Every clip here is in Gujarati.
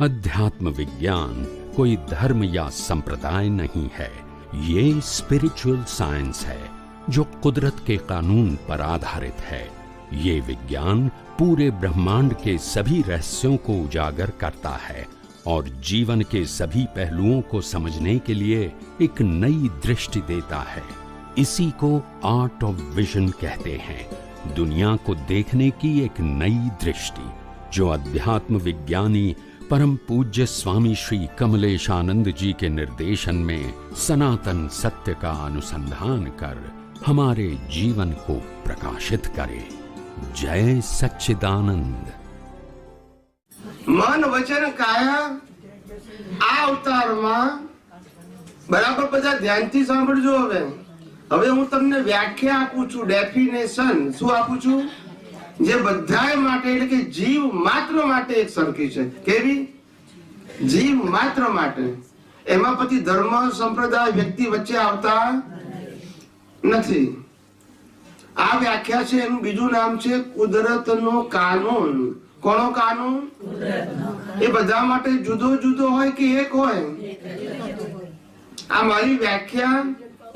अध्यात्म विज्ञान कोई धर्म या संप्रदाय नहीं है, ये स्पिरिचुअल साइंस है जो कुदरत के कानून पर आधारित है। ये विज्ञान पूरे ब्रह्मांड के सभी रहस्यों को उजागर करता है और जीवन के सभी पहलुओं को समझने के लिए एक नई दृष्टि देता है। इसी को आर्ट ऑफ विजन कहते हैं, दुनिया को देखने की एक नई दृष्टि, जो अध्यात्म विज्ञानी परम पूज्य स्वामी श्री कमलेशानंद जी के निर्देशन में सनातन सत्य का अनुसंधान कर हमारे जीवन को प्रकाशित करे। जय सच्चिदानंद। मन वचन काया आ अवताરમાં બરાબર બધા ધ્યાનથી સાંભળજો। હવે હું તમને વ્યાખ્યા આપું છું, ડેફિનેશન શું આપું છું, જે બધાય માટે એટલે કે જીવ માત્ર માટે એક સરખી છે। કેવી? જીવ માત્ર માટે। એમાં પછી ધર્મ સંપ્રદાય વ્યક્તિ વચ્ચે આવતા નથી। આ વ્યાખ્યા છે, એનું બીજું નામ છે કુદરતનો કાનૂન। કોનો કાનૂન? એ બધા માટે જુદો જુદો હોય કે એક હોય? આ મારી વ્યાખ્યા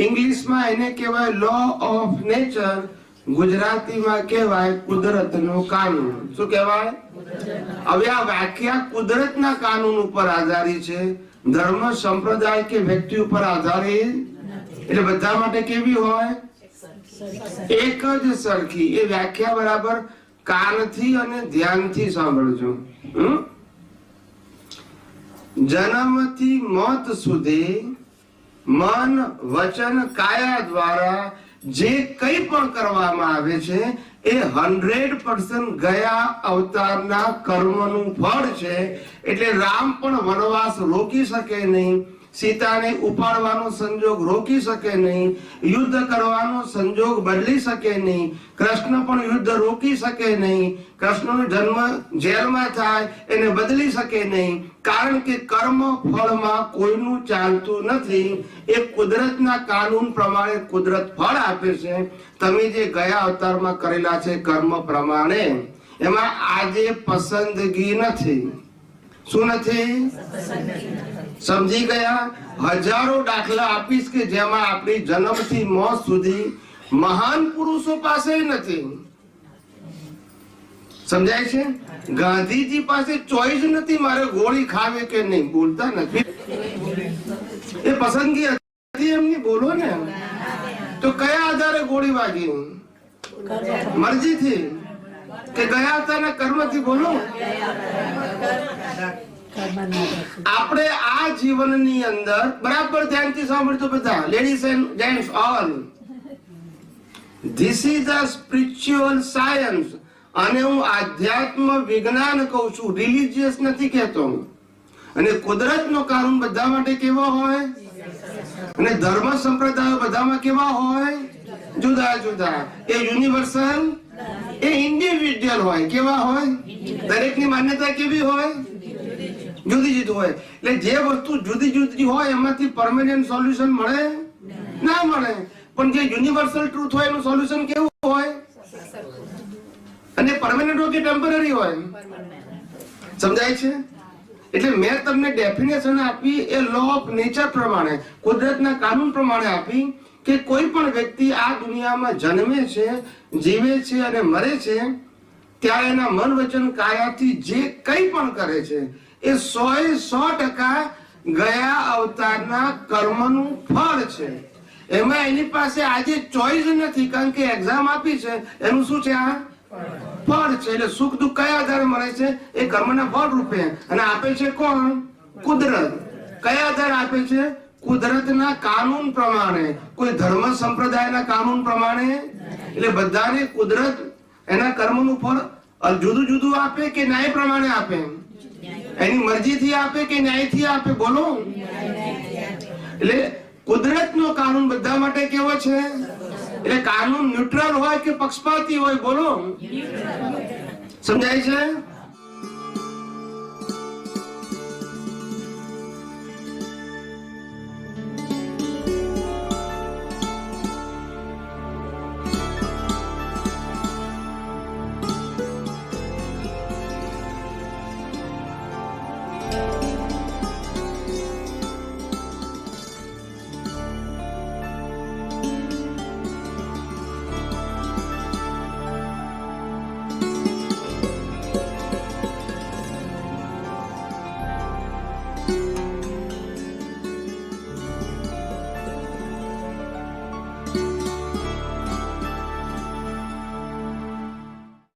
ઇંગ્લિશમાં એને કહેવાય લો ઓફ નેચર, ગુજરાતીમાં કહેવાય કુદરતનો કાનૂન। શું કહેવાય? હવે આ વ્યાખ્યા કુદરતના કાનૂન ઉપર આધારિત છે, ધર્મ સંપ્રદાય કે વ્યક્તિ ઉપર આધારિત એટલે બધા માટે કેવી હોય? એક જ સરખી। એ વ્યાખ્યા બરાબર કાનથી અને ધ્યાનથી સાંભળજો। જન્મથી મોત સુધી મન વચન કાયા દ્વારા જે કંઈ પણ કરવામાં આવે છે એ 100% ગયા અવતારના કર્મનું ફળ છે। એટલે રામ પણ વનવાસ રોકી શકે નહીં, સીતાને ઉપાડવાનો સંજોગ રોકી શકે નહીં, યુદ્ધ કરવાનો સંજોગ બદલી શકે નહીં, કૃષ્ણ પણ યુદ્ધ રોકી શકે નહીં, કૃષ્ણનો જન્મ જેલમાં થાય એને બદલી શકે નહીં, કારણ કે કર્મ ફળમાં કોઈનું ચાલતું નથી। એ કુદરતના કાનૂન પ્રમાણે કુદરત ફળ આપે છે। તમે જે ગયા અવતારમાં કરેલા છે કર્મ પ્રમાણે એમાં આજે પસંદગી નથી। શું નથી? સમજી ગયા? હજારો દાખલા આપીશ કે જેમાં આપણી જન્મથી મોત સુધી મહાન પુરુષો પાસે નથી। સમજાય છે? ગાંધીજી પાસે ચોઈસ નથી, મારે ગોળી ખાવે કે નહીં, બોલતા નથી। એ પસંદગી હતી એમની, બોલો ને। તો કયા આધારે ગોળી વાગી? મરજીથી કે ગયા હતા કર્મથી? બોલો। આપણે આ જીવનની અંદર બરાબર ધ્યાનથી સાંભળજો બધા, ladies and gents all, this is a spiritual science. અને હું આધ્યાત્મ વિજ્ઞાન કહું છું, રિલિજિયસ નથી કહેતો। અને કુદરતનો કાનૂન બધા માટે કેવો હોય? અને ધર્મ સંપ્રદાયો બધામાં કેવા હોય? જુદા જુદા। એ યુનિવર્સલ, એ ઇન્ડિવિડ્યુઅલ હોય। કેવા હોય? દરેકની માન્યતા કેવી હોય? જુદી જુદી હોય। એટલે જે વસ્તુ જુદી જુદી હોય એમાંથી પરમેનન્ટ સોલ્યુશન મળે ના મળે, પણ જે યુનિવર્સલ ટ્રુથ હોય એનું સોલ્યુશન કેવું હોય? અને પરમેનન્ટ હોય કે ટેમ્પરરી હોય? સમજાય છે? એટલે મેં તમને ડેફિનેશન આપી એ લો ઓફ નેચર પ્રમાણે, કુદરતના કાનૂન પ્રમાણે આપી કે કોઈ પણ વ્યક્તિ આ દુનિયામાં જન્મે છે, જીવે છે અને મરે છે ત્યારે એના મન વચન કાયાથી જે કંઈ પણ કરે છે એ 100% ગયા અવતારના કર્મનું ફળ છે। એમાં એની પાસે આજે ચોઈસ નથી, કારણ કે એક્ઝામ આપી છે, એનું શું છે? આ ફળ છે। એટલે સુખ દુઃખ કયા આધારે મળે છે? એ કર્મના ફળ રૂપે। અને આપે છે કોણ? કુદરત। કયા આધારે આપે છે? કુદરતના કાનૂન પ્રમાણે, કોઈ ધર્મ સંપ્રદાયના કાનૂન પ્રમાણે। એટલે બધાને કુદરત એના કર્મનું ફળ જુદું જુદું આપે કે ન્યાય પ્રમાણે આપે? એની મરજીથી આપે કે ન્યાયથી આપે? બોલો। એટલે કુદરતનો કાનૂન બધા માટે કેવો છે? એટલે કાનૂન ન્યુટ્રલ હોય કે પક્ષપાતી હોય? બોલો। સમજાય છે?